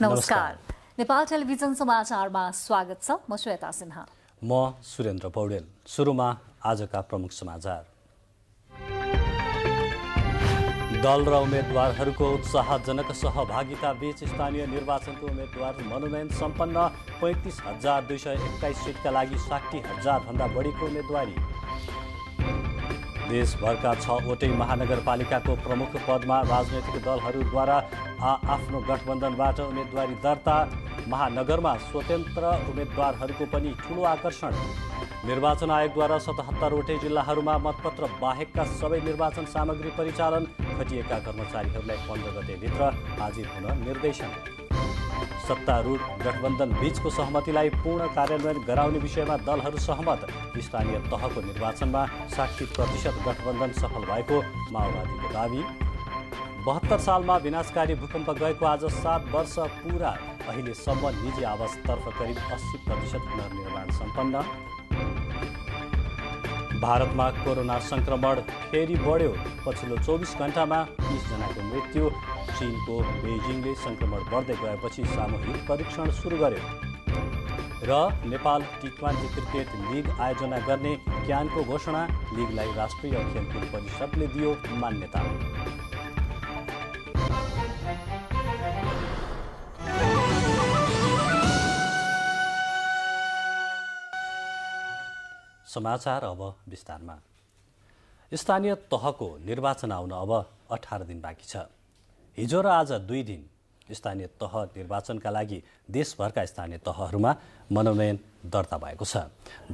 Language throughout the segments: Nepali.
नमस्कार। नेपाल टेलिभिजन समाचारमा स्वागत छ। म श्वेता सिन्हा। म सुरेन्द्र पौडेल। सुरुमा आजका प्रमुख समाचार। दल र उम्मेदवारहरूको उत्साहजनक सहभागिता बीच स्थानीय निर्वाचनको उम्मेदवार मनोनयन सम्पन्न। 35,221 सिटका लागि 60,000 भन्दा बढीको उम्मेदवारी। देशभरका 6वटै महानगरपालिकाको प्रमुख पदमा राजनैतिक दलहरूद्वारा आफ्नो गठबन्धनबाट उम्मेदवारी दर्ता। महानगरमा स्वतन्त्र उम्मेदवारहरूको पनि ठूलो आकर्षण। निर्वाचन आयोगद्वारा 77वटै जिल्लाहरूमा मतपत्र बाहेकका सबै निर्वाचन सामग्री परिचालन। खटिएका कर्मचारीहरूलाई 15 गतेभित्र हाजिर हुन निर्देशन। सत्तारूढ गठबन्धन बीचको सहमतिलाई पूर्ण कार्यान्वयन गराउने विषयमा दलहरू सहमत। स्थानीय तहको निर्वाचनमा 60% गठबन्धन सफल भएको माओवादीको दावी। 72 सालमा विनाशकारी भूकम्प गएको आज 7 वर्ष पुरा। अहिलेसम्म निजी आवासतर्फ करिब 80% पुनर्निर्माण सम्पन्न। भारतमा कोरोना संक्रमण फेरि बढ्यो। पछिल्लो 24 घण्टामा 30 जनाको मृत्यु। चीनको बेजिङले संक्रमण बढ्दै गएपछि सामूहिक परीक्षण सुरु गर्यो। र नेपाल टी20 क्रिकेट लिग आयोजना गर्ने क्यानको घोषणा। लिगलाई राष्ट्रिय खेलकुद परिषदले दियो मान्यता। समाचार अब विस्तारमा। स्थानीय तहको निर्वाचन आउन अब 18 दिन बाँकी छ। हिजो र आज 2 दिन स्थानीय तह निर्वाचनका लागि देशभरका स्थानीय तहहरूमा मनोनयन दर्ता भएको छ।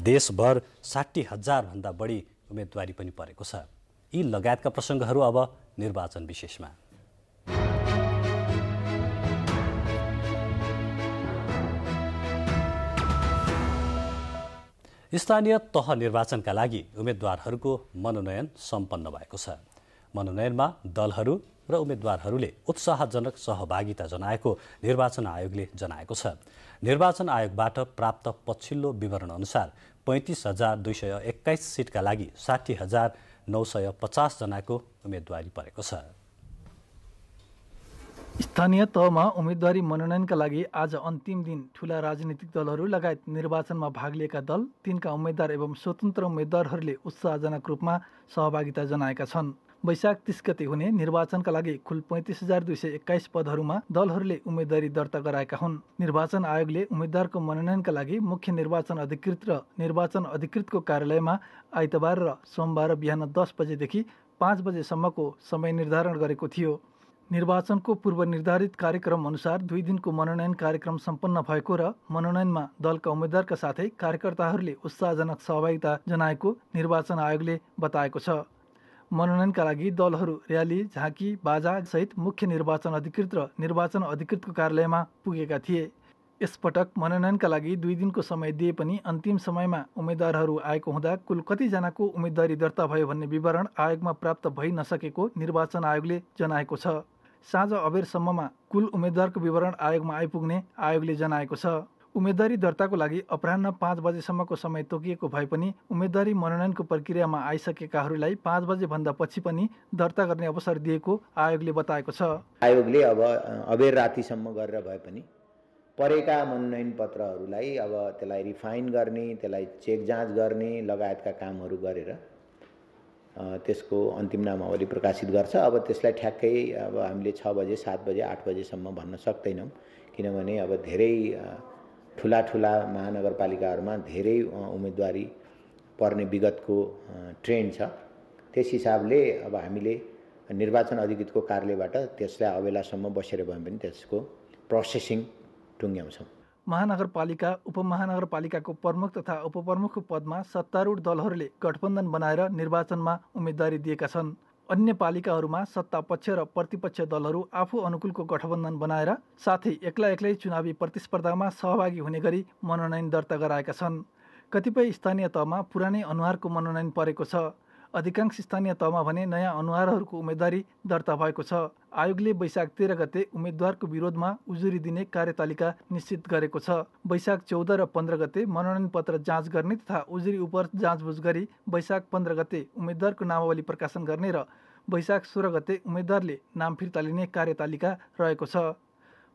देशभर 60,000 भन्दा बढी उम्मेदवारी पनि परेको छ। यी लगायतका प्रसङ्गहरू अब निर्वाचन विशेषमा। स्थानीय तह निर्वाचनका लागि उम्मेदवारहरूको मनोनयन सम्पन्न भएको छ। मनोनयनमा दलहरू र उम्मेदवारहरूले उत्साहजनक सहभागिता जनाएको निर्वाचन आयोगले जनाएको छ। निर्वाचन आयोगबाट प्राप्त पछिल्लो विवरण अनुसार 35,221 सिटका लागि 60,950 जनाको उम्मेदवारी परेको छ। स्थानीय तहमा उम्मेदवारी मनोनयनका लागि आज अन्तिम दिन ठूला राजनीतिक दलहरू लगायत निर्वाचनमा भाग लिएका दल, तिनका उम्मेद्वार एवं स्वतन्त्र उम्मेद्वारहरूले उत्साहजनक रूपमा सहभागिता जनाएका छन्। वैशाख 30 गते हुने निर्वाचनका लागि कुल 35,221 पदहरूमा दलहरूले उम्मेदवारी दर्ता गराएका हुन्। निर्वाचन आयोगले उम्मेद्वारको मनोनयनका लागि मुख्य निर्वाचन अधिकृत र निर्वाचन अधिकृतको कार्यालयमा आइतबार र सोमबार बिहान 10 बजेदेखि 5 बजेसम्मको समय निर्धारण गरेको थियो। निर्वाचनको पूर्व निर्धारित कार्यक्रम अनुसार 2 दिनको मनोनयन कार्यक्रम सम्पन्न भएको र मनोनयनमा दलका उम्मेद्वारका साथै कार्यकर्ताहरूले उत्साहजनक सहभागिता जनाएको निर्वाचन आयोगले बताएको छ। मनोनयनका लागि दलहरू र्याली, झाँकी, बाजा सहित मुख्य निर्वाचन अधिकृत र निर्वाचन अधिकृतको कार्यालयमा पुगेका थिए। यसपटक मनोनयनका लागि 2 दिनको समय दिए पनि अन्तिम समयमा उम्मेद्वारहरू आएको हुँदा कुल कतिजनाको उम्मेदवारी दर्ता भयो भन्ने विवरण आयोगमा प्राप्त भइ नसकेको निर्वाचन आयोगले जनाएको छ। साँझ अबेरसम्ममा कुल उम्मेद्वारको विवरण आयोगमा आइपुग्ने आयोगले जनाएको छ। उम्मेदवारी दर्ताको लागि अपराह्न 5 बजेसम्मको समय तोकिएको भए पनि उम्मेदवारी मनोनयनको प्रक्रियामा आइसकेकाहरूलाई 5 बजेभन्दा पछि पनि दर्ता गर्ने अवसर दिएको आयोगले बताएको छ। आयोगले अब अबेर रातिसम्म गरेर भए पनि परेका मनोनयन पत्रहरूलाई अब त्यसलाई रिफाइन गर्ने, त्यसलाई चेक जाँच गर्ने लगायतका कामहरू गरेर त्यसको अन्तिम नामावली प्रकाशित गर्छ। अब त्यसलाई ठ्याक्कै अब हामीले 6 बजे, 7 बजे, 8 बजेसम्म भन्न सक्दैनौँ, किनभने अब धेरै ठुला महानगरपालिकाहरूमा धेरै उम्मेदवारी पर्ने विगतको ट्रेन्ड छ। त्यस हिसाबले अब हामीले निर्वाचन अधिकृतको कार्यालयबाट त्यसलाई अबेलासम्म बसेर भए पनि त्यसको प्रोसेसिङ टुङ्ग्याउँछौँ। महानगरपालिका, उपमहानगरपालिकाको प्रमुख तथा उपप्रमुखको पदमा सत्तारूढ दलहरूले गठबन्धन बनाएर निर्वाचनमा उम्मेदवारी दिएका छन्। अन्य पालिकाहरूमा सत्ता पक्ष र प्रतिपक्ष दलहरू आफू अनुकूलको गठबन्धन बनाएर साथै एक्लै चुनावी प्रतिस्पर्धामा सहभागी हुने गरी मनोनयन दर्ता गराएका छन्। कतिपय स्थानीय तहमा पुरानै अनुहारको मनोनयन परेको छ। अधिकांश स्थानीय तहमा भने नयाँ अनुहारहरूको उम्मेदवारी दर्ता भएको छ। आयोगले वैशाख 13 गते उम्मेद्वारको विरोधमा उजुरी दिने कार्यतालिका निश्चित गरेको छ। वैशाख 14 र 15 गते मनोनयन पत्र जाँच गर्ने तथा उजुरी उप जाँचबुझ गरी वैशाख 15 गते उम्मेद्वारको नामावली प्रकाशन गर्ने र वैशाख 16 गते उम्मेद्वारले नाम फिर्ता लिने कार्यतालिका रहेको छ।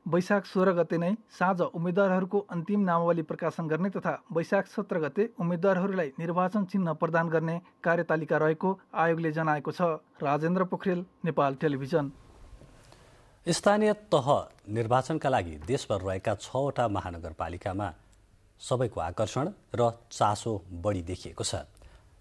वैशाख 16 गते नै साँझ उम्मेद्वारहरूको अन्तिम नामावली प्रकाशन गर्ने तथा वैशाख 17 गते उम्मेद्वारहरूलाई निर्वाचन चिन्ह प्रदान गर्ने कार्यतालिका रहेको आयोगले जनाएको छ। राजेन्द्र पोखरेल, नेपाल टेलिभिजन। स्थानीय तह निर्वाचनका लागि देशभर रहेका 6वटा महानगरपालिकामा सबैको आकर्षण र चासो बढी देखिएको छ।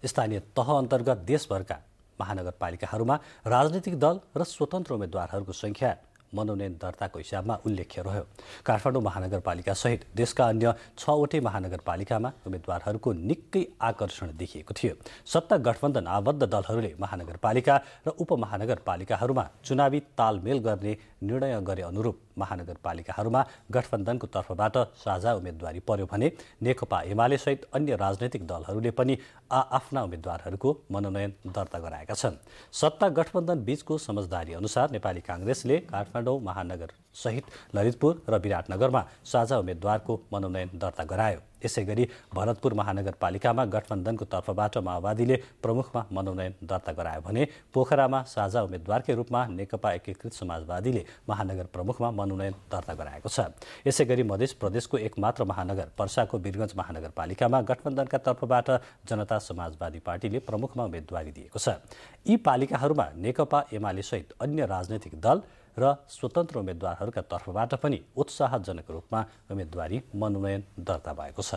स्थानीय तह अन्तर्गत देशभरका महानगरपालिकाहरूमा राजनीतिक दल र स्वतन्त्र उम्मेद्वारहरूको संख्या मनोनयन दर्ताको हिसाबमा उल्लेख्य रह्यो। काठमाडौँ महानगरपालिका सहित देशका अन्य 6वटै महानगरपालिकामा उम्मेद्वारहरूको निकै आकर्षण देखिएको थियो। सत्ता गठबन्धन आबद्ध दलहरूले महानगरपालिका र उपमहानगरपालिकाहरूमा चुनावी तालमेल गर्ने निर्णय गरे अनुरूप महानगरपालिकाहरूमा गठबन्धनको तर्फबाट साझा उम्मेद्वारी पर्यो भने नेकपा एमाले सहित अन्य राजनैतिक दलहरूले पनि आफ्ना उम्मेद्वारहरूको मनोनयन दर्ता गराएका छन्। सत्ता गठबन्धन बीचको समझदारी अनुसार नेपाली कांग्रेसले काठमाडौँ महानगर सहित ललितपुर र विराटनगरमा साझा उम्मेद्वारको मनोनयन दर्ता गरायो। यसैगरी भरतपुर महानगरपालिकामा गठबन्धनको तर्फबाट माओवादीले प्रमुखमा मनोनयन दर्ता गरायो भने पोखरामा साझा उम्मेद्वारकै रूपमा नेकपा एकीकृत समाजवादीले महानगर प्रमुखमा मनोनयन दर्ता गराएको छ। यसैगरी मध्य प्रदेशको एकमात्र महानगर पर्साको वीरगञ्ज महानगरपालिकामा गठबन्धनका तर्फबाट जनता समाजवादी पार्टीले प्रमुखमा उम्मेद्वारी दिएको छ। यी पालिकाहरूमा नेकपा एमाले सहित अन्य राजनैतिक दल र स्वतन्त्र उम्मेद्वारहरूका तर्फबाट पनि उत्साहजनक रूपमा उम्मेद्वारी मनोनयन दर्ता भएको छ।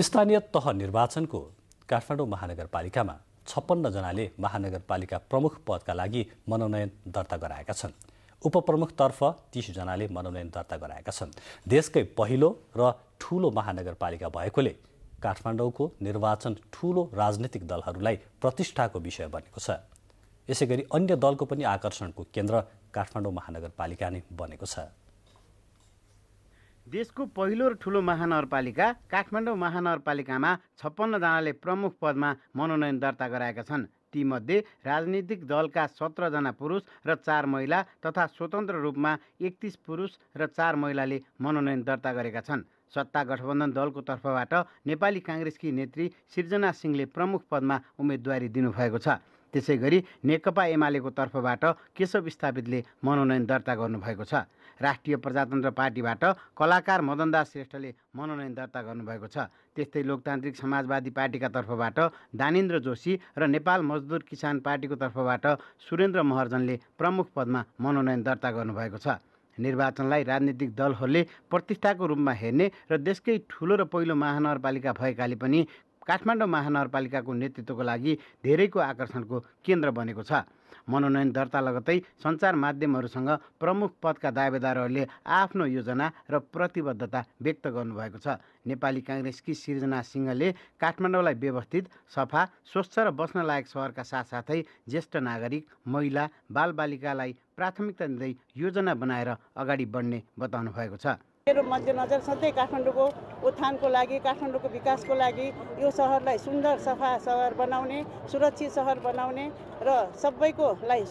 स्थानीय तह निर्वाचनको काठमाडौँ महानगरपालिकामा 56 जनाले महानगरपालिका प्रमुख पदका लागि मनोनयन दर्ता गराएका छन्। उपप्रमुखतर्फ 30 जनाले मनोनयन दर्ता गराएका छन्। देशकै पहिलो र ठूलो महानगरपालिका भएकोले काठमाडौँको निर्वाचन ठूलो राजनीतिक दलहरूलाई प्रतिष्ठाको विषय बनेको छ। यसैगरी अन्य दलको पनि आकर्षणको केन्द्र काठमाडौँ महानगरपालिका नै बनेको छ। देशको पहिलो र ठूलो महानगरपालिका काठमाडौँ महानगरपालिकामा 56 जनाले प्रमुख पदमा मनोनयन दर्ता गराएका छन्। तीमध्ये राजनीतिक दलका 17 जना पुरुष र 4 महिला तथा स्वतन्त्र रूपमा 31 पुरुष र 4 महिलाले मनोनयन दर्ता गरेका छन्। सत्ता गठबन्धन दलको तर्फबाट नेपाली कांग्रेसकी नेत्री सृजना सिंहले प्रमुख पदमा उम्मेदवारी दिनुभएको छ। त्यसैगरी नेकपा एमालेको तर्फबाट केशव स्थापितले मनोनयन दर्ता गर्नुभएको छ। राष्ट्रिय प्रजातन्त्र पार्टीबाट कलाकार मदनदास श्रेष्ठले मनोनयन दर्ता गर्नुभएको छ। त्यस्तै लोकतान्त्रिक समाजवादी पार्टीका तर्फबाट दानिन्द्र जोशी र नेपाल मजदुर किसान पार्टीको तर्फबाट सुरेन्द्र महर्जनले प्रमुख पदमा मनोनयन दर्ता गर्नुभएको छ। निर्वाचनलाई राजनीतिक दलहरूले प्रतिष्ठाको रूपमा हेर्ने र देशकै ठूलो र पहिलो महानगरपालिका भएकाले पनि काठमाडौँ महानगरपालिकाको नेतृत्वको लागि धेरैको आकर्षणको केन्द्र बनेको छ। मनोनयन दर्ता लगत्तै सञ्चार माध्यमहरूसँग प्रमुख पदका दावेदारहरूले आफ्नो योजना र प्रतिबद्धता व्यक्त गर्नुभएको छ। नेपाली कांग्रेसकी सृजना सिंहले काठमाडौँलाई व्यवस्थित, सफा, स्वच्छ र बस्न लायक सहरका साथसाथै ज्येष्ठ नागरिक, महिला, बालबालिकालाई प्राथमिकता दिँदै योजना बनाएर अगाडि बढ्ने बताउनु भएको छ। मेरो मध्यनजर सधैँ काठमाडौँको उत्थानको लागि, काठमाडौँको विकासको लागि यो सहरलाई सुन्दर सफा सहर बनाउने, सुरक्षित सहर बनाउने र सबैकोलाई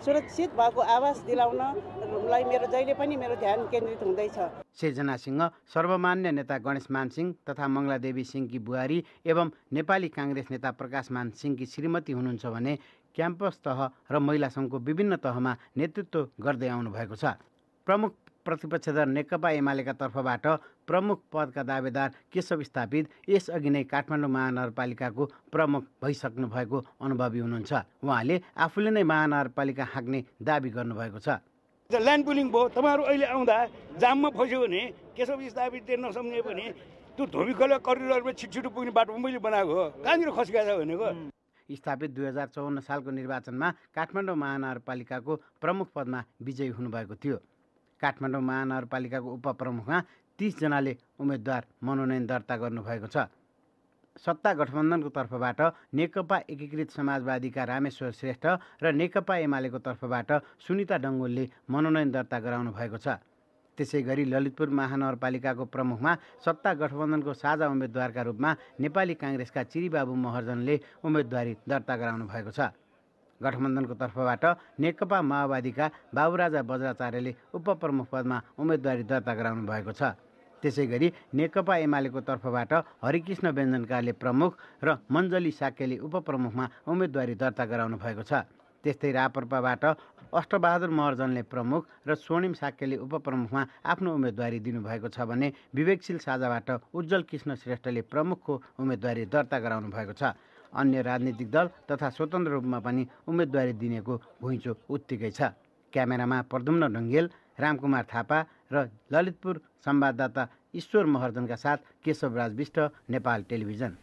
सुरक्षित भएको आवास दिलाउनलाई जहिले पनि मेरो ध्यान केन्द्रित हुँदैछ। सृजना सिंह सर्वमान्य नेता गणेश मान सिंह तथा मङ्गलादेवी सिंहकी बुहारी एवं नेपाली कांग्रेस नेता प्रकाश मान सिंहकी श्रीमती हुनुहुन्छ भने क्याम्पस तह र महिला सङ्घको विभिन्न तहमा नेतृत्व गर्दै आउनुभएको छ। प्रमुख प्रतिपक्ष दल नेकपा एमालेका तर्फबाट प्रमुख पदका दावेदार केशव स्थापित यसअघि नै काठमाडौँ महानगरपालिकाको प्रमुख भइसक्नु भएको अनुभवी हुनुहुन्छ। उहाँले आफूले नै महानगरपालिका हाँक्ने दाबी गर्नुभएको छ। ल्यान्ड पुलिङ भयो, तपाईँहरू अहिले आउँदा जाममा फस्यो भने केशव स्थापित दिन नसम्झे भने त्यो धोबीखोला करिडरमा छिटो पुग्ने बाटो मैले बनाएको हो, कहाँनिर खस्किया छ भनेको। स्थापित 2054 सालको निर्वाचनमा काठमाडौँ महानगरपालिकाको प्रमुख पदमा विजयी हुनुभएको थियो। काठमाडौँ महानगरपालिकाको उपप्रमुखमा 30 जनाले उम्मेद्वार मनोनयन दर्ता गर्नुभएको छ। सत्ता गठबन्धनको तर्फबाट नेकपा एकीकृत समाजवादीका रामेश्वर श्रेष्ठ र नेकपा एमालेको तर्फबाट सुनिता डङ्गोलले मनोनयन दर्ता गराउनु भएको छ। त्यसैगरी ललितपुर महानगरपालिकाको प्रमुखमा सत्ता गठबन्धनको साझा उम्मेद्वारका रूपमा नेपाली कांग्रेसका चिरीबाबु महर्जनले उम्मेदवारी दर्ता गराउनु भएको छ। गठबन्धनको तर्फबाट नेकपा माओवादीका बाबुराजा बज्राचार्यले उपप्रमुख पदमा उम्मेदवारी दर्ता गराउनु भएको छ। त्यसैगरी नेकपा एमालेको तर्फबाट हरिकृष्ण व्यञ्जनकारले प्रमुख र मञ्जली साक्यले उपप्रमुखमा उम्मेदवारी दर्ता गराउनु भएको छ। त्यस्तै राप्रपाबाट अष्टबहादुर महर्जनले प्रमुख र स्वर्णिम साक्यले उपप्रमुखमा आफ्नो उम्मेदवारी दिनुभएको छ भने विवेकशील साझाबाट उज्जवल कृष्ण श्रेष्ठले प्रमुखको उम्मेदवारी दर्ता गराउनु भएको छ। अन्य राजनीतिक दल तथा स्वतन्त्र रूपमा पनि उम्मेदवारी दिनेको घुइँचो उत्तिकै छ। क्यामेरामा प्रद्युम्न ढुङ्गेल, रामकुमार थापा र ललितपुर संवाददाता ईश्वर महर्जनका साथ केशवराज विष्ट, नेपाल टेलिभिजन।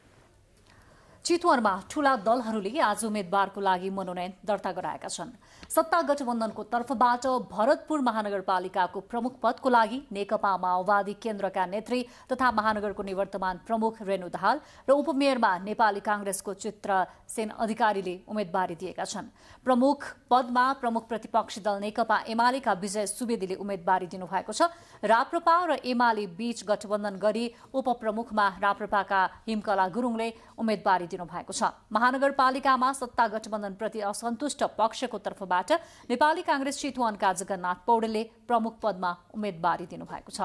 चितवनमा ठूला दलहरूले आज उम्मेद्वारको लागि मनोनयन दर्ता गराएका छन्। सत्ता गठबन्धनको तर्फबाट भरतपुर महानगरपालिकाको प्रमुख पदको लागि नेकपा माओवादी केन्द्रका नेत्री तथा महानगरको निवर्तमान प्रमुख रेणु दाहाल र उपमेयरमा नेपाली कांग्रेसको चित्र सेन अधिकारीले उम्मेदवारी दिएका छन्। प्रमुख पदमा प्रमुख प्रतिपक्षी दल नेकपा एमालेका विजय सुवेदीले उम्मेदवारी दिनुभएको छ। राप्रपा र एमाले बीच गठबन्धन गरी उपप्रमुखमा राप्रपाका हिमकला गुरुङले उम्मेदवारी दिनुभएको छ। महानगरपालिकामा सत्ता गठबन्धनप्रति असन्तुष्ट पक्षको तर्फबाट नेपाली कांग्रेस चितवनका जगन्नाथ पौडेलले प्रमुख पदमा उम्मेदवारी दिनुभएको छ।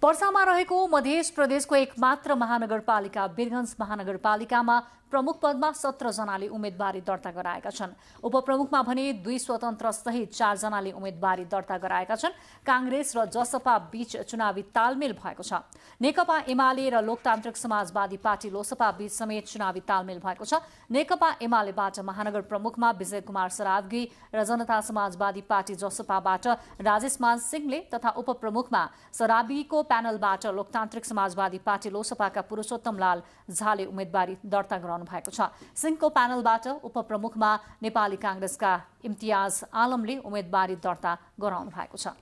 पर्सामा रहेको मध्य प्रदेशको एकमात्र महानगरपालिका वीरगञ्ज महानगरपालिकामा प्रमुख पदमा 17 जनाले उम्मेदवारी दर्ता गराएका छन्। उपप्रमुखमा भने 2 स्वतन्त्र सहित 4 जनाले उम्मेदवारी दर्ता गराएका छन्। कांग्रेस र जसपा बीच चुनावी तालमेल भएको छ। नेकपा एमाले र लोकतान्त्रिक समाजवादी पार्टी लोसपा बीच समेत चुनावी तालमेल भएको छ। नेकपा एमालेबाट महानगर प्रमुखमा विजय कुमार सरावगी र जनता समाजवादी पार्टी जसपाबाट राजेश मान सिंहले तथा उपप्रमुखमा सरावगीको प्यानलबाट लोकतान्त्रिक समाजवादी पार्टी लोसपाका पुरुषोत्तम लाल झाले उम्मेदवारी दर्ता गराउनु भएको छ। सिंहको प्यानलबाट उपप्रमुखमा नेपाली कांग्रेसका इम्तियाज आलमले उम्मेदवारी दर्ता गराउनु भएको छ।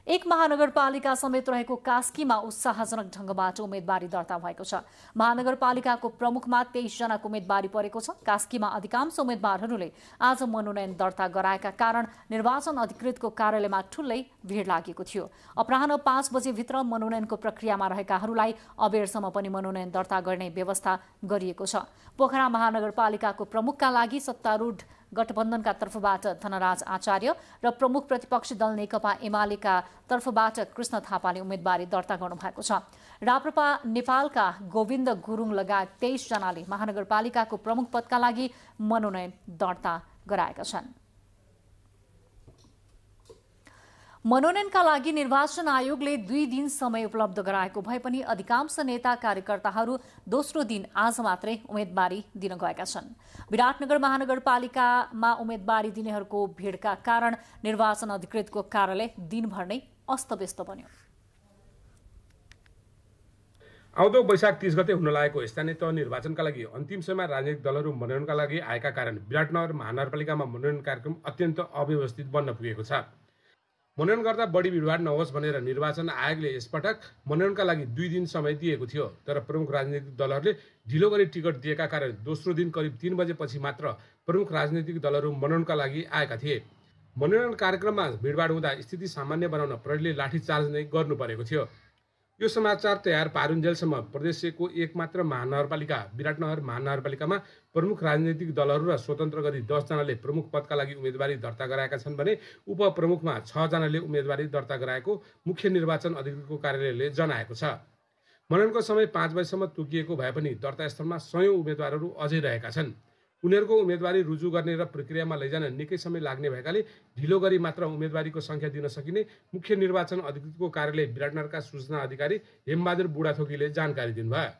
एक महानगरपालिका समेत रहेको कास्कीमा उत्साहजनक ढंगबाट उम्मेदवारी दर्ता भएको छ। महानगरपालिकाको प्रमुखमा 23 जनाको उम्मेदवारी परेको छ। कास्कीमा अधिकांश उम्मेदवारहरूले आज मनोनयन दर्ता गराएका कारण निर्वाचन अधिकृतको कार्यालयमा ठूलै भीड़ लागेको थियो। अपराह्न 5 बजेभित्र मनोनयनको प्रक्रियामा रहेकाहरूलाई अबेरसम्म पनि मनोनयन दर्ता गर्ने व्यवस्था गरिएको छ। पोखरा महानगरपालिकाको प्रमुखका लागि सत्तारूढ गठबन्धनका तर्फबाट धनराज आचार्य र प्रमुख प्रतिपक्षी दल नेकपा एमालेका तर्फबाट कृष्ण थापाले उम्मेदवारी दर्ता गर्नुभएको छ। राप्रपा नेपालका गोविन्द गुरुङ लगायत 23 जनाले महानगरपालिकाको प्रमुख पदका लागि मनोनयन दर्ता गराएका छन्। मनोनयनका लागि निर्वाचन आयोगले 2 दिन समय उपलब्ध गराएको भए पनि अधिकांश नेता कार्यकर्ताहरू दोस्रो दिन आज मात्रै उम्मेदवारी दिन गएका छन्। विराटनगर महानगरपालिकामा उम्मेदवारी दिनेहरूको भीड़का कारण निर्वाचन अधिकृतको कार्यालय दिनभर नै अस्तव्यस्त बन्यो। आउँदो वैशाख 30 गते हुन लागेको स्थानीय तह निर्वाचनका लागि अन्तिम समयमा राजनीतिक दलहरू मनोनयनका लागि आएका कारण विराटनगर महानगरपालिकामा मनोनयन कार्यक्रम अत्यन्त अव्यवस्थित बन्न पुगेको छ। मनोनयन गर्दा बढी भिडभाड नहोस् भनेर निर्वाचन आयोगले यसपटक मनोनयनका लागि 2 दिन समय दिएको थियो। तर प्रमुख राजनीतिक दलहरूले ढिलो गरी टिकट दिएका कारण दोस्रो दिन करिब 3 बजेपछि मात्र प्रमुख राजनीतिक दलहरू मनोनयनका लागि आएका थिए। मनोनयन कार्यक्रममा भिडभाड हुँदा स्थिति सामान्य बनाउन प्रहरीले लाठीचार्ज नै गर्नु परेको थियो। यो समाचार तयार पारुन्जेलसम्म प्रदेशको एकमात्र महानगरपालिका विराटनगर महानगरपालिकामा प्रमुख राजनीतिक दलहरू र स्वतन्त्र गरी 10 जनाले प्रमुख पदका लागि उम्मेदवारी दर्ता गराएका छन् भने उपप्रमुखमा 6 जनाले उम्मेदवारी दर्ता गराएको मुख्य निर्वाचन अधिकृतको कार्यालयले जनाएको छ। मनोनयनको समय 5 बजेसम्म तोकिएको भए पनि दर्ता स्थलमा 100 उम्मेदवारहरू अझै रहेका छन्। उनीहरूको उम्मेदवारी रुजु गर्ने र प्रक्रियामा लैजान निकै समय लाग्ने भएकाले ढिलो गरी मात्र उम्मेदवारीको संख्या दिन सकिने मुख्य निर्वाचन अधिकृतको कार्यालय विराटनगरका सूचना अधिकारी हेमबहादुर बुढाथोकीले जानकारी दिनुभयो।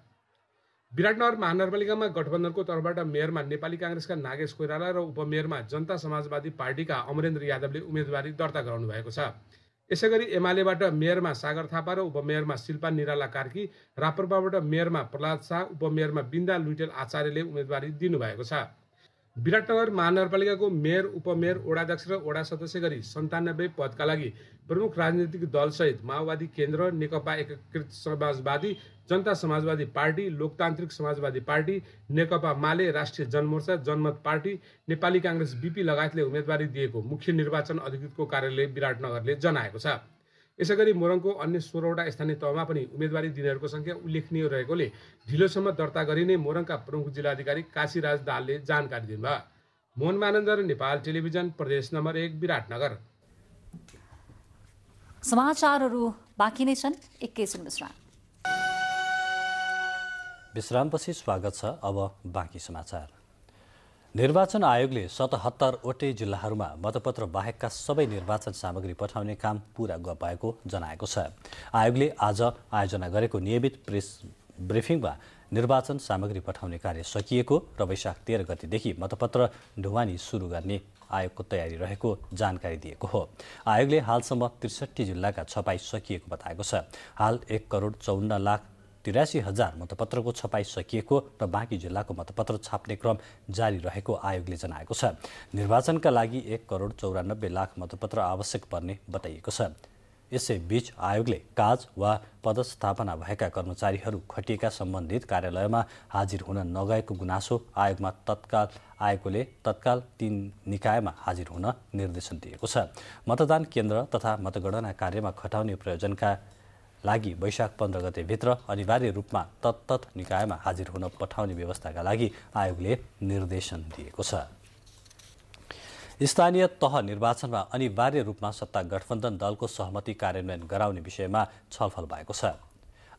विराटनगर महानगरपालिकामा गठबन्धनको तर्फबाट मेयरमा नेपाली कांग्रेसका नागेश कोइराला र उपमेयरमा जनता समाजवादी पार्टीका अमरेन्द्र यादवले उम्मेदवारी दर्ता गराउनु भएको छ। यसैगरी एमालेबाट मेयरमा सागर थापा र उपमेयरमा शिल्पा निराला कार्की, राप्रपाबाट मेयरमा प्रहलाद शाह, उपमेयरमा बिन्दा लुइटेल आचार्यले उम्मेदवारी दिनुभएको छ। विराटनगर महानगरपालिकाको मेयर, उपमेयर, वडाध्यक्ष र वडा सदस्य गरी 97 पदका लागि प्रमुख राजनीतिक दलसहित माओवादी केन्द्र, नेकपा एकीकृत समाजवादी, जनता समाजवादी पार्टी, लोकतान्त्रिक समाजवादी पार्टी, नेकपा माले, राष्ट्रिय जनमोर्चा, जनमत पार्टी, नेपाली कांग्रेस बीपी लगायतले उम्मेदवारी दिएको मुख्य निर्वाचन अधिकृतको कार्यालय विराटनगरले जनाएको छ। यसैगरी मोरङको अन्य 16वटा स्थानीय तहमा पनि उम्मेदवारी दिनेहरूको संख्या उल्लेखनीय रहेकोले ढिलोसम्म दर्ता गरिने मोरङका प्रमुख जिल्लाधिकारी काशीराज दाहालले जानकारी दिनुभयो। मोहन मानन्दर, नेपाल टेलिभिजन, प्रदेश नम्बर 1 विराटनगर। समाचारहरू बाँकी नै छन्, एकैछिन विश्राम। विश्रामपछि स्वागत छ। अब बाँकी समाचार। निर्वाचन आयोगले 77वटै जिल्लाहरूमा मतपत्र बाहेकका सबै निर्वाचन सामग्री पठाउने काम पूरा भएको जनाएको छ। आयोगले आज आयोजना गरेको नियमित प्रेस ब्रिफिङमा निर्वाचन सामग्री पठाउने कार्य सकिएको र वैशाख 13 गतेदेखि मतपत्र ढुवानी सुरु गर्ने आयोगको तयारी रहेको जानकारी दिएको हो। आयोगले हालसम्म 63 जिल्लाका छपाई सकिएको बताएको छ। हाल 1,54,83,000 मतपत्रको छपाई सकिएको र बाँकी जिल्लाको मतपत्र छाप्ने क्रम जारी रहेको आयोगले जनाएको छ। निर्वाचनका लागि 1,94,00,000 मतपत्र आवश्यक पर्ने बताइएको छ। यसैबीच आयोगले काज वा पदस्थापना भएका कर्मचारीहरू खटिएका सम्बन्धित कार्यालयमा हाजिर हुन नगएको गुनासो आयोगले तत्काल 3 निकायमा हाजिर हुन निर्देशन दिएको छ। मतदान केन्द्र तथा मतगणना कार्यमा खटाउने प्रयोजनका लागि वैशाख 15 गतेभित्र अनिवार्य रूपमा तत्त निकायमा हाजिर हुन पठाउने व्यवस्थाका लागि आयोगले निर्देशन दिएको छ। स्थानीय तह निर्वाचनमा अनिवार्य रूपमा सत्ता गठबन्धन दलको सहमति कार्यान्वयन गराउने विषयमा छलफल भएको छ।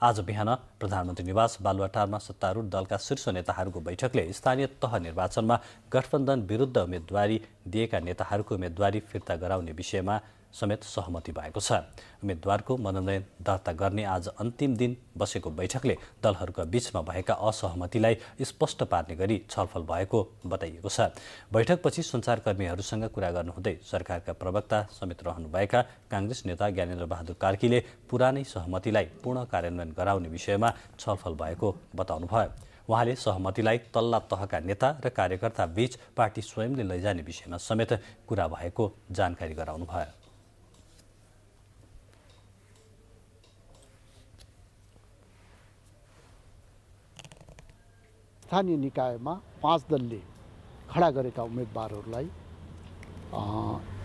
आज बिहान प्रधानमन्त्री निवास बालुवाटारमा सत्तारूढ दलका शीर्ष नेताहरूको बैठकले स्थानीय तह निर्वाचनमा गठबन्धन विरुद्ध उम्मेद्वारी दिएका नेताहरूको उम्मेद्वारी फिर्ता गराउने विषयमा समेत सहमति भएको छ। उम्मेद्वारको मनोनयन दर्ता गर्ने आज अन्तिम दिन बसेको बैठकले दलहरूका बीचमा भएका असहमतिलाई स्पष्ट पार्ने गरी छलफल भएको बताइएको छ। बैठकपछि सञ्चारकर्मीहरूसँग कुरा गर्नुहुँदै सरकारका प्रवक्ता समेत रहनुभएका काङ्ग्रेस नेता ज्ञानेन्द्र बहादुर कार्कीले पुरानै सहमतिलाई पूर्ण कार्यान्वयन गराउने विषयमा छलफल भएको बताउनुभयो। उहाँले सहमतिलाई तल्ला तहका नेता र कार्यकर्ता बीच पार्टी स्वयंले लैजाने विषयमा समेत कुरा भएको जानकारी गराउनुभयो। स्थानीय निकायमा 5 दलले खडा गरेका उम्मेदवारहरूलाई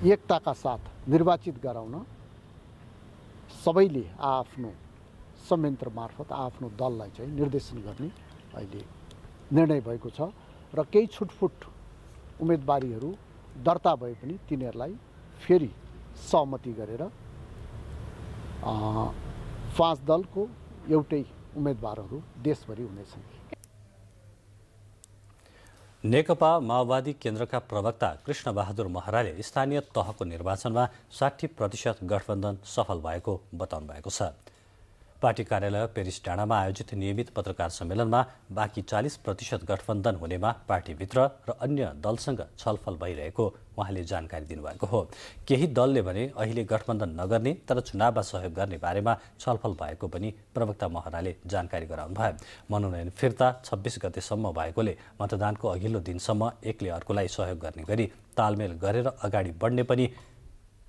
एकताका साथ निर्वाचित गराउन सबैले आफ्नो संयन्त्र मार्फत आफ्नो दललाई चाहिँ निर्देशन गर्ने अहिले निर्णय भएको छ र केही छुटफुट उम्मेदवारीहरू दर्ता भए पनि तिनीहरूलाई फेरि सहमति गरेर 5 दलको एउटै उम्मेदवारहरू देशभरि हुनेछन्। नेकपा माओवादी केन्द्रका प्रवक्ता कृष्ण बहादुर महराले स्थानीय तहको निर्वाचनमा 60% गठबन्धन सफल भएको बताउनु भएको छ। पार्टी कार्यालय पेरिस डाँडामा आयोजित नियमित पत्रकार सम्मेलनमा बाँकी 40% गठबन्धन हुनेमा पार्टीभित्र र अन्य दलसँग छलफल भइरहेको उहाँले जानकारी दिनुभएको हो। केही दलले भने अहिले गठबन्धन नगर्ने तर चुनावमा सहयोग गर्ने बारेमा छलफल भएको पनि प्रवक्ता महराले जानकारी गराउनुभयो। मनोनयन फिर्ता 26 गतेसम्म भएकोले मतदानको अघिल्लो दिनसम्म एकले अर्कोलाई सहयोग गर्ने गरी तालमेल गरेर अगाडि बढ्ने पनि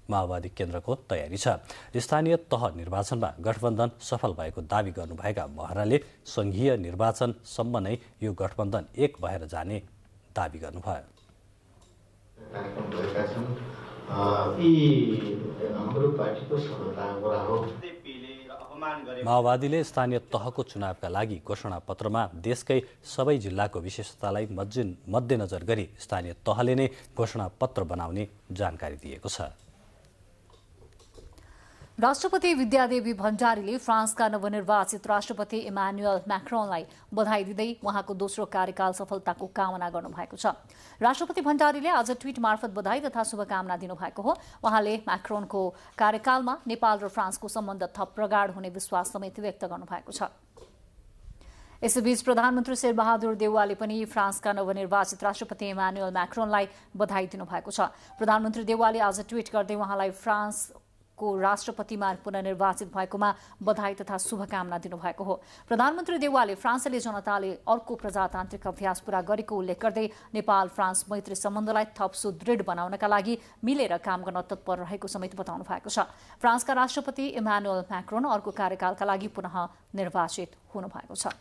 माओवादी केन्द्रको तयारी छ। स्थानीय तह निर्वाचनमा गठबन्धन सफल भएको दावी गर्नुभएका महराले संघीय निर्वाचनसम्म नै यो गठबन्धन एक भएर जाने दावी गर्नुभयो। माओवादीले स्थानीय तहको चुनावका लागि घोषणा पत्रमा देशकै सबै जिल्लाको विशेषतालाई मध्यनजर गरी स्थानीय तहले नै घोषणा पत्र बनाउने जानकारी दिएको छ। राष्ट्रपति विद्यादेवी भण्डारीले फ्रान्सका नवनिर्वाचित राष्ट्रपति इमानुएल मैक्रोनलाई बधाई दिँदै उहाँको दोस्रो कार्यकाल सफलताको कामना गर्नुभएको छ। राष्ट्रपति भण्डारीले आज ट्वीट मार्फत बधाई तथा शुभकामना दिनुभएको हो। उहाँले मैक्रोनको कार्यकालमा नेपाल र फ्रान्सको सम्बन्ध थप प्रगाढ हुने विश्वास समेत व्यक्त गर्नुभएको छ। यसैबीच प्रधानमन्त्री शेरबहादुर देउवाले पनि फ्रान्सका नवनिर्वाचित राष्ट्रपति इमानुएल मैक्रोनलाई बधाई दिनुभएको छ। प्रधानमन्त्री देउवाले आज ट्वीट गर्दै उहाँलाई फ्रान्स को राष्ट्रपतिमा पुनर्निर्वाचित भएकोमा बधाई तथा शुभकामना दिनुभएको हो। प्रधानमन्त्री देउवाले फ्रान्सेली जनताले अर्को प्रजातान्त्रिक अभ्यास पूरा गरेको उल्लेख गर्दै नेपाल फ्रान्स मैत्री सम्बन्धलाई थप सुदृढ बनाउनका लागि मिलेर काम गर्न तत्पर रहेको समेत बताउनु भएको छ। फ्रान्सका राष्ट्रपति इमानुएल मैक्रोन अर्को कार्यकालका लागि पुनः निर्वाचित हुनुभएको छ।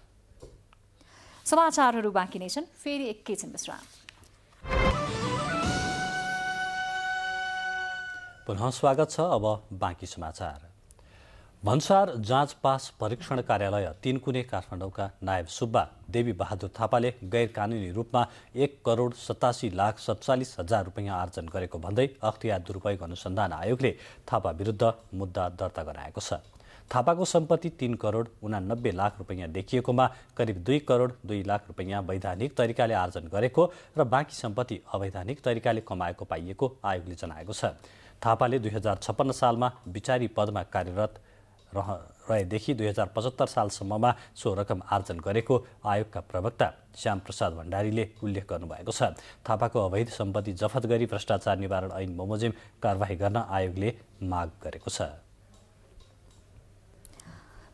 समाचारहरू बाँकी नै छन्, फेरि एकैछिन विश्राम। पुनः स्वागत छ। अब बाँकी समाचार। भन्सार जाँच पास परीक्षण कार्यालय 3 कुने काठमाडौँका नायब सुब्बा देवी बहादुर थापाले गैर कानुनी रूपमा 1,87,47,000 रुपियाँ आर्जन गरेको भन्दै अख्तियार दुरुपयोग अनुसन्धान आयोगले थापा विरुद्ध मुद्दा दर्ता गराएको छ। थापाको सम्पत्ति 3,89,00,00,000 रुपियाँ देखिएकोमा करिब 2,02,00,00,000 रुपियाँ वैधानिक तरिकाले आर्जन गरेको र बाँकी सम्पत्ति अवैधानिक तरिकाले कमाएको पाइएको आयोगले जनाएको छ। थापाले 2056 सालमा विचारी पदमा कार्यरत रहेदेखि 2075 सालसम्ममा सो रकम आर्जन गरेको आयोगका प्रवक्ता श्याम प्रसाद भण्डारीले उल्लेख गर्नुभएको छ। थापाको अवैध सम्पत्ति जफत गरी भ्रष्टाचार निवारण ऐन बमोजिम कारवाही गर्न आयोगले माग गरेको छ।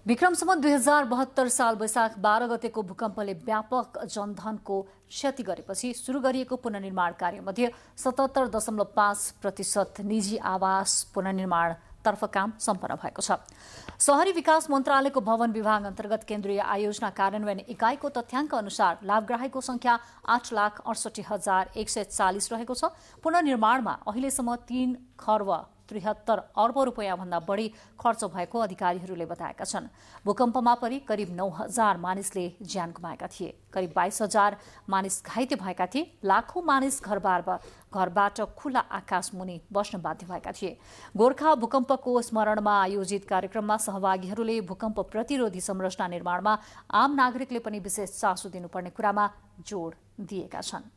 विक्रम सम्वत 2072 साल वैशाख 12 गतेको भूकम्पले व्यापक जनधनको क्षति गरेपछि सुरु गरिएको पुनर्निर्माण कार्यमध्ये 77.5% निजी आवास पुनर्निर्माण तर्फ काम सम्पन्न भएको छ। शहरी विकास मन्त्रालयको भवन विभाग अन्तर्गत केन्द्रीय आयोजना कार्यान्वयन इकाइको तथ्याङ्क अनुसार लाभग्राहीको संख्या 8,68,140 रहेको छ। पुनर्निर्माणमा अहिलेसम्म 3,73 अर्ब रुपियाँ भन्दा बढी खर्च भएको अधिकारीहरूले बताएका छन्। भूकम्पमा परि करिब 9,000 मानिसले ज्यान गुमाएका थिए। करिब 22,000 मानिस घाइते भएका थिए। लाखौं मानिस घरबाट खुला आकाश मुनि बस्न बाध्य भएका थिए। गोर्खा भूकम्पको स्मरणमा आयोजित कार्यक्रममा सहभागीहरूले भूकम्प प्रतिरोधी संरचना निर्माणमा आम नागरिकले पनि विशेष चासो दिनुपर्ने कुरामा जोड दिएका छन्।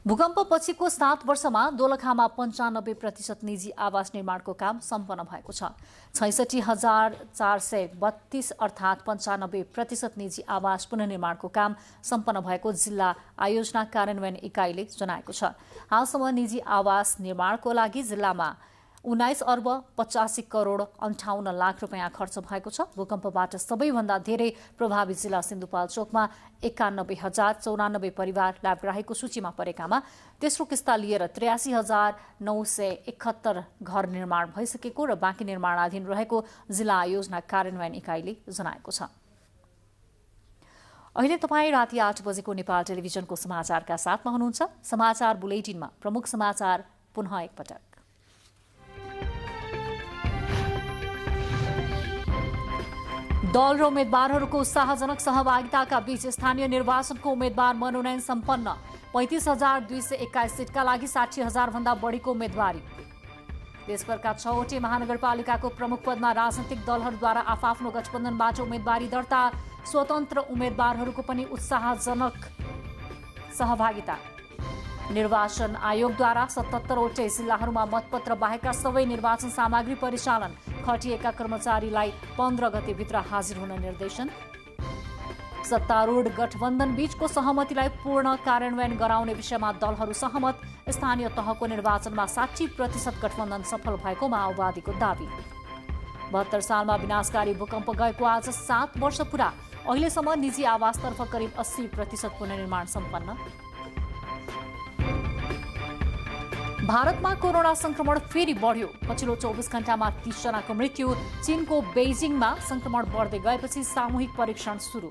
भूकम्प पछिको 7 वर्षमा दोलखामा 95% निजी आवास निर्माणको काम सम्पन्न भएको छ। 66,432 अर्थात् 95% निजी आवास पुनर्निर्माणको काम सम्पन्न भएको जिल्ला आयोजना कार्यान्वयन इकाइले जनाएको छ। हालसम्म निजी आवास निर्माणको लागि जिल्लामा 19 अर्ब 85 करोड 58 लाख रुपियाँ खर्च भएको छ। भूकम्पबाट सबैभन्दा धेरै प्रभावित जिल्ला सिन्धुपाल्चोकमा 91,094 परिवार लाभग्राहीको सूचीमा परेकामा तेस्रो किस्ता लिएर 83,971 घर निर्माण भइसकेको र बाँकी निर्माणाधीन रहेको जिल्ला आयोजना कार्यान्वयन इकाइले जनाएको छ। अहिले तपाईँ राति 8 बजेको नेपाल टेलिभिजनको समाचारका साथमा हुनुहुन्छ। समाचार बुलेटिनमा प्रमुख समाचार पुनः एकपटक। दल र उम्मेद्वारहरूको उत्साहजनक सहभागिताका बीच स्थानीय निर्वाचनको उम्मेद्वार मनोनयन सम्पन्न। 35,221 सिटका लागि 60,000 भन्दा बढीको उम्मेद्वारी। देशभरका 6वटै महानगरपालिकाको प्रमुख पदमा राजनैतिक दलहरूद्वारा आफआफ्नो गठबन्धनबाट उम्मेद्वारी दर्ता। स्वतन्त्र उम्मेद्वारहरूको पनि उत्साहजनक सहभागिता। निर्वाचन आयोगद्वारा 77वटै जिल्लाहरूमा मतपत्र बाहेकका सबै निर्वाचन सामग्री परिचालन। खटिएका कर्मचारीलाई 15 गतेभित्र हाजिर हुन निर्देशन। सत्तारूढ गठबन्धन बीचको सहमतिलाई पूर्ण कार्यान्वयन गराउने विषयमा दलहरू सहमत। स्थानीय तहको निर्वाचनमा 60% गठबन्धन सफल भएको माओवादीको दावी। 72 सालमा विनाशकारी भूकम्प गएको आज 7 वर्ष पुरा। अहिलेसम्म निजी आवासतर्फ करिब 80% पुनर्निर्माण सम्पन्न। भारतमा कोरोना संक्रमण फेरि बढ्यो। पछिल्लो 24 घण्टामा 30 जनाको मृत्यु। चीनको बेजिङमा संक्रमण बढ्दै गएपछि सामूहिक परीक्षण सुरु।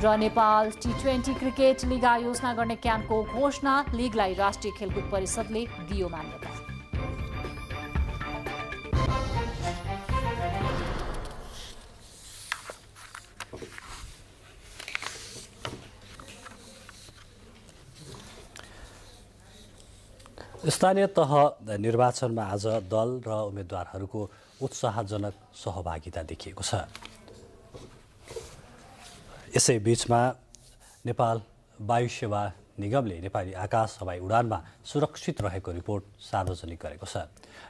र नेपाल T20 क्रिकेट लिग आयोजना गर्ने क्यानको घोषणा। लिगलाई राष्ट्रिय खेलकुद परिषदले दियो मान्यता। स्थानीय तह निर्वाचनमा आज दल र उम्मेद्वारहरूको उत्साहजनक सहभागिता देखिएको छ। यसै बीचमा नेपाल वायु सेवा निगमले नेपाली आकाश हवाई उडानमा सुरक्षित रहेको रिपोर्ट सार्वजनिक गरेको छ।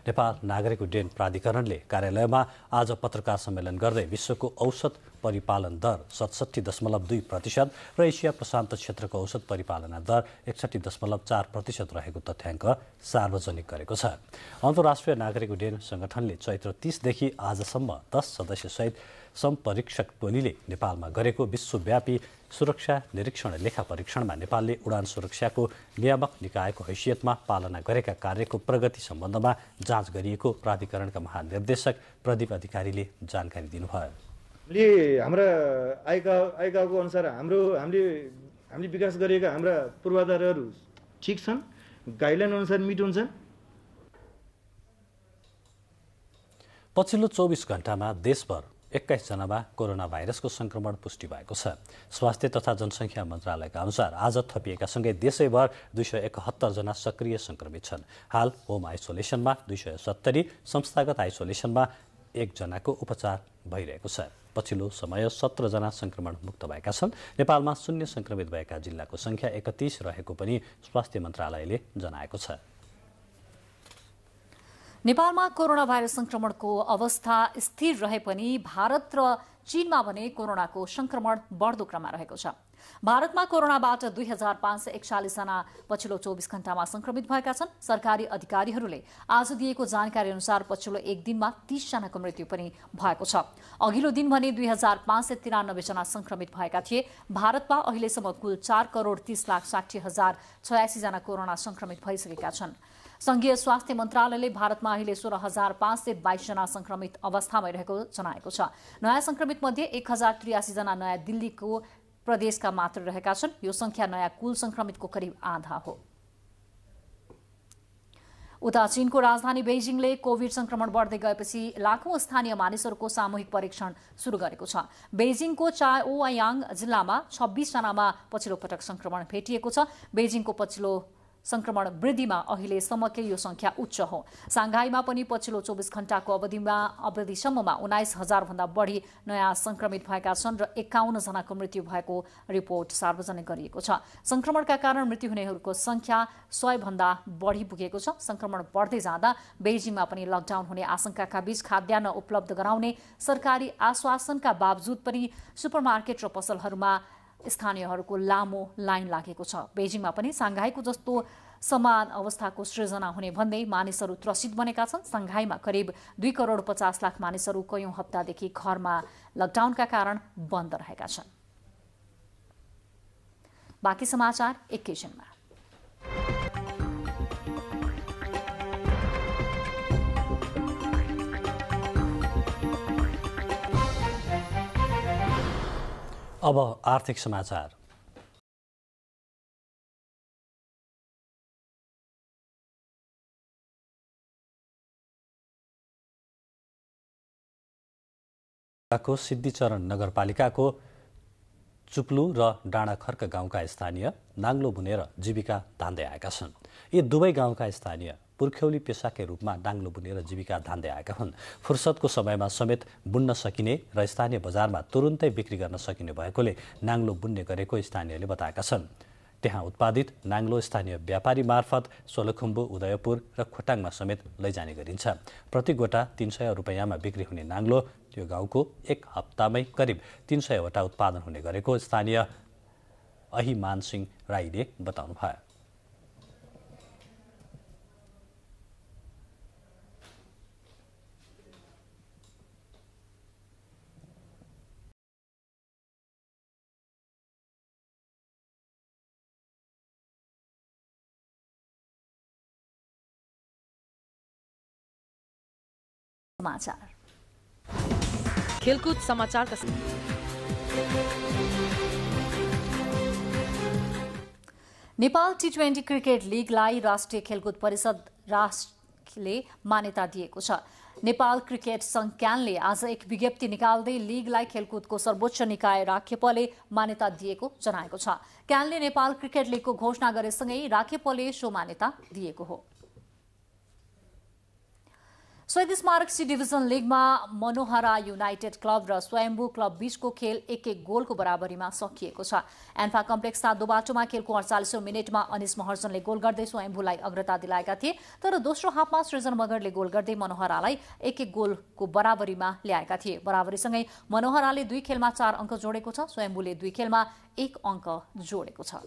नेपाल नागरिक उड्डयन प्राधिकरणले कार्यालयमा आज पत्रकार सम्मेलन गर्दै विश्वको औसत परिपालन दर 67.2% र एसिया प्रशान्त क्षेत्रको औसत परिपालना दर 61.4% रहेको तथ्याङ्क सार्वजनिक गरेको छ। अन्तर्राष्ट्रिय नागरिक उड्डयन संगठनले चैत्र 30 देखि आजसम्म 10 सदस्यसहित सम्परीक्षक टोलीले नेपालमा गरेको विश्वव्यापी सुरक्षा निरीक्षण लेखा परीक्षणमा नेपालले उडान सुरक्षाको नियामक निकायको हैसियतमा पालना गरेका कार्यको प्रगति सम्बन्धमा जाँच गरिएको प्राधिकरणका महानिर्देशक प्रदीप अधिकारीले जानकारी दिनुभयो। हाम्रा आइकाको अनुसार हामीले विकास गरेका हाम्रा पूर्वाधारहरू ठिक छन्, गाइडलाइन अनुसार मिट हुन्छन् पछिल्लो 24 घण्टामा देशभर 21 जनामा कोरोना भाइरसको संक्रमण पुष्टि भएको छ। स्वास्थ्य तथा जनसङ्ख्या मन्त्रालयका अनुसार आज थपिएका सँगै देशैभर 271 जना सक्रिय संक्रमित छन्। हाल होम आइसोलेसनमा 270, संस्थागत आइसोलेसनमा 1 जनाको उपचार भइरहेको छ। पछिल्लो समय 17 जना संक्रमण मुक्त भएका छन्। नेपालमा शून्य संक्रमित भएका जिल्लाको संख्या 31 रहेको पनि स्वास्थ्य मन्त्रालयले जनाएको छ। नेपालमा कोरोना भाइरस संक्रमणको अवस्था स्थिर रहे पनि भारत र चीनमा भने कोरोनाको संक्रमण बढ्दो क्रममा रहेको छ। भारतमा कोरोनाबाट 2541 जना पछिल्लो 24 घण्टामा संक्रमित भएका छन्। सरकारी अधिकारीहरूले आज दिएको जानकारी अनुसार पछिल्लो एक दिनमा 30 जनाको मृत्यु पनि भएको छ। अघिल्लो दिन भने 2593 जना संक्रमित भएका थिए। भारतमा अहिलेसम्म कुल 4,30,60,086 जना कोरोना संक्रमित भइसकेका छन्। संघीय स्वास्थ्य मन्त्रालयले भारतमा अहिले 16,522 जना संक्रमित अवस्थामा रहेको जनाएको छ। नयाँ संक्रमित मध्ये 1,083 जना नयाँ दिल्लीको प्रदेशका मात्र रहेका छन्। यो संख्या नयाँ कुल संक्रमितको करिब आधा हो। उता चीनको राजधानी बेजिङले कोभिड संक्रमण बढ्दै गएपछि लाखौं स्थानीय मानिसहरूको सामूहिक परीक्षण शुरू गरेको छ। बेजिङको चाओयाङ जिल्लामा 26 जनामा पछिल्लो पटक संक्रमण भेटिएको छ। बेजिङको पछिल्लो संक्रमण वृद्धिमा अहिलेसम्मकै यो संख्या उच्च हो। सांघाईमा पनि पछिल्लो 24 घण्टाको अवधिसम्ममा 19,000 भन्दा बढी नयाँ संक्रमित भएका छन् र 51 जनाको मृत्यु भएको रिपोर्ट सार्वजनिक गरिएको छ। संक्रमणका कारण मृत्यु हुनेहरूको संख्या 100 भन्दा बढी पुगेको छ। संक्रमण बढ्दै जाँदा बेजिङमा पनि लकडाउन हुने आशंकाका बीच खाद्यान्न उपलब्ध गराउने सरकारी आश्वासनका बावजुद पनि सुपरमार्केट र पसलहरूमा स्थानीयहरूको लामो लाइन लागेको छ। बेजिङमा पनि सांघाईको जस्तो समान अवस्थाको सृजना हुने भन्दै मानिसहरू त्रसित बनेका छन्। सांघाईमा करिब 2,50,00,000 मानिसहरू कयौं हप्तादेखि घरमा लकडाउनका कारण बन्द रहेका छन्। बाँकी समाचार एकैछिनमा। अब आर्थिक समाचार। सिद्धिचरण नगरपालिकाको चुप्लु र डाँडाखर्क गाउँका स्थानीय नाङ्लो बुनेर जीविका धान्दै आएका छन्। यी दुवै गाउँका स्थानीय पुर्ख्यौली पेसाकै रूपमा नाङ्लो बुनेर जीविका धान्दै आएका हुन्। फुर्सदको समयमा समेत बुन्न सकिने र स्थानीय बजारमा तुरुन्तै बिक्री गर्न सकिने भएकोले नाङ्लो बुन्ने गरेको स्थानीयले बताएका छन्। त्यहाँ उत्पादित नाङ्लो स्थानीय व्यापारी मार्फत सोलुखुम्बु, उदयपुर र खोटाङमा समेत लैजाने गरिन्छ। प्रति गोटा 300 रुपैयाँमा बिक्री हुने नाङ्लो त्यो गाउँको एक हप्तामै करिब 300 वटा उत्पादन हुने गरेको स्थानीय अहिमान सिंह राईले बताउनुभयो। समाचार खेलकुद समाचार नेपाल टी20 क्रिकेट लीगलाई राष्ट्रिय खेलकुद परिषद राष्ट्रले मान्यता दिएको छ। नेपाल क्रिकेट संघ क्यानले आज एक विज्ञप्ति निकाल्दै लीगलाई खेलकुदको सर्वोच्च निकाय राखेपले मान्यता दिएको जनाएको छ। क्यानले नेपाल क्रिकेट लीगको घोषणा गरेसँगै राखेपले सो मान्यता दिएको हो। शहीद स्मारक सी डिभिजन लीगमा मनोहरा युनाइटेड क्लब र स्वयम्भू क्लब बीचको खेल 1-1 गोलको बराबरीमा सकिएको छ। एन्फा कम्प्लेक्स सातो बाटोमा खेलको 48औं मिनेटमा अनिस महर्जनले गोल गर्दै स्वयम्भूलाई अग्रता दिलाएका थिए, तर दोस्रो हाफमा सृजन मगरले गोल गर्दै मनोहरालाई 1-1 गोलको बराबरीमा ल्याएका थिए। बराबरीसँगै मनोहराले 2 खेलमा 4 अङ्क जोडेको छ। स्वयम्भूले 2 खेलमा 1 अङ्क जोडेको छ।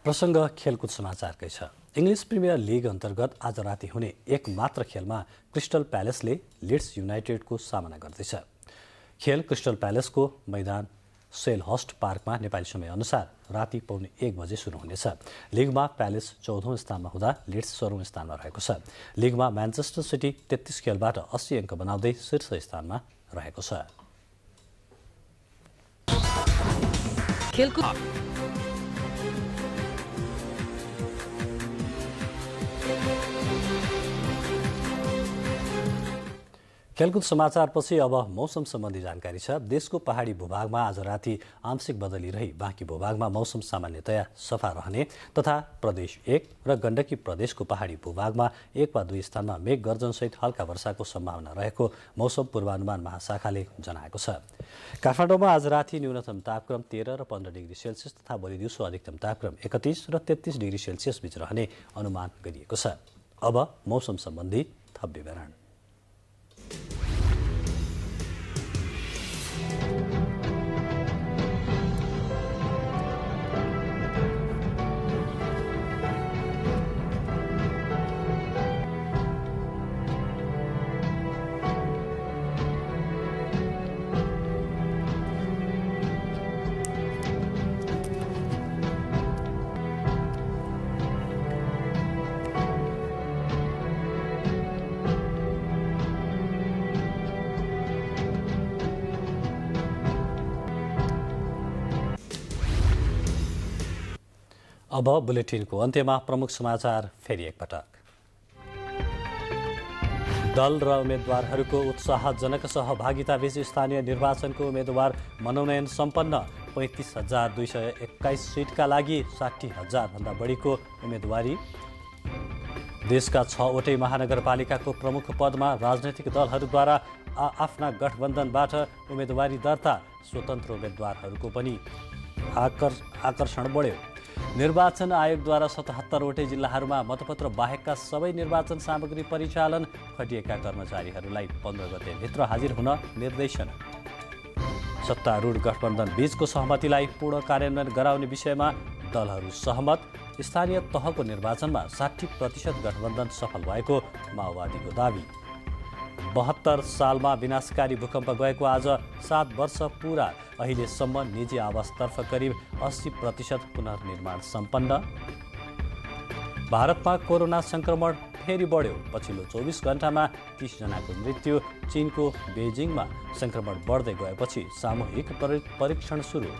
प्रसङ्ग खेलकुद समाचारकै छ। इङ्ग्लिस प्रिमियर लिग अन्तर्गत आज राति हुने एक मात्र खेलमा क्रिस्टल प्यालेसले लिड्स युनाइटेडको सामना गर्दैछ। खेल क्रिस्टल प्यालेसको मैदान सेलहर्स्ट पार्कमा नेपाली समय अनुसार राति 1:15 बजे सुरु हुनेछ। लिगमा प्यालेस 14औं स्थानमा हुँदा लिड्स 16औं स्थानमा रहेको छ। लिगमा म्यान्चेस्टर सिटी 33 खेलबाट 80 अङ्क बनाउँदै शीर्ष स्थानमा रहेको छ। खेलकुद समाचारपछि अब मौसम सम्बन्धी जानकारी छ। देशको पहाडी भूभागमा आज राति आंशिक बदली रही बाँकी भूभागमा मौसम सामान्यतया सफा रहने तथा प्रदेश 1 र गण्डकी प्रदेशको पहाडी भूभागमा 1 वा 2 स्थानमा मेघ गर्जनसहित हल्का वर्षाको सम्भावना रहेको मौसम पूर्वानुमान महाशाखाले जनाएको छ। काठमाडौँमा आज राति न्यूनतम तापक्रम 13 र 15 डिग्री सेल्सियस तथा भोलि दिउँसो अधिकतम तापक्रम 31 र 33 डिग्री सेल्सियस बीच रहने अनुमान गरिएको छ। अब मौसम सम्बन्धी थप विवरण। अब बुलेटिनको अन्त्यमा प्रमुख समाचार फेरि एकपटक। दल र उम्मेद्वारहरूको उत्साहजनक सहभागिताबीच स्थानीय निर्वाचनको उम्मेद्वार मनोनयन सम्पन्न। 35,221 सिटका लागि 60,000 भन्दा बढीको उम्मेदवारी। देशका 6वटै महानगरपालिकाको प्रमुख पदमा राजनैतिक दलहरूद्वारा आफ्ना गठबन्धनबाट उम्मेदवारी दर्ता। स्वतन्त्र उम्मेद्वारहरूको पनि आकर्षण बढ्यो। निर्वाचन आयोगद्वारा 77वटै जिल्लाहरूमा मतपत्र बाहेकका सबै निर्वाचन सामग्री परिचालन। खटिएका कर्मचारीहरूलाई 15 गतेभित्र हाजिर हुन निर्देशन। सत्तारूढ गठबन्धन बीचको सहमतिलाई पूर्ण कार्यान्वयन गराउने विषयमा दलहरू सहमत। स्थानीय तहको निर्वाचनमा 60% गठबन्धन सफल भएको माओवादीको दावी। 72 सालमा विनाशकारी भूकम्प गएको आज 7 वर्ष पूरा। अहिलेसम्म निजी आवासतर्फ करिब 80% पुनर्निर्माण सम्पन्न। भारतमा कोरोना संक्रमण फेरि बढ्यो। पछिल्लो 24 घण्टामा 30 जनाको मृत्यु। चीनको बेजिङमा संक्रमण बढ्दै गएपछि सामूहिक परीक्षण सुरु।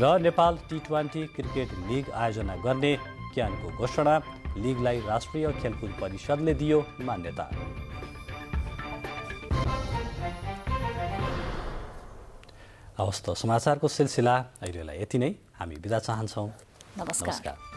र नेपाल T20 क्रिकेट लिग आयोजना गर्ने क्यानको घोषणा। लिगलाई राष्ट्रिय खेलकुद परिषदले दियो मान्यता। हवस् त समाचारको सिलसिला अहिलेलाई यति नै। हामी बिदा चाहन्छौँ। नमस्कार।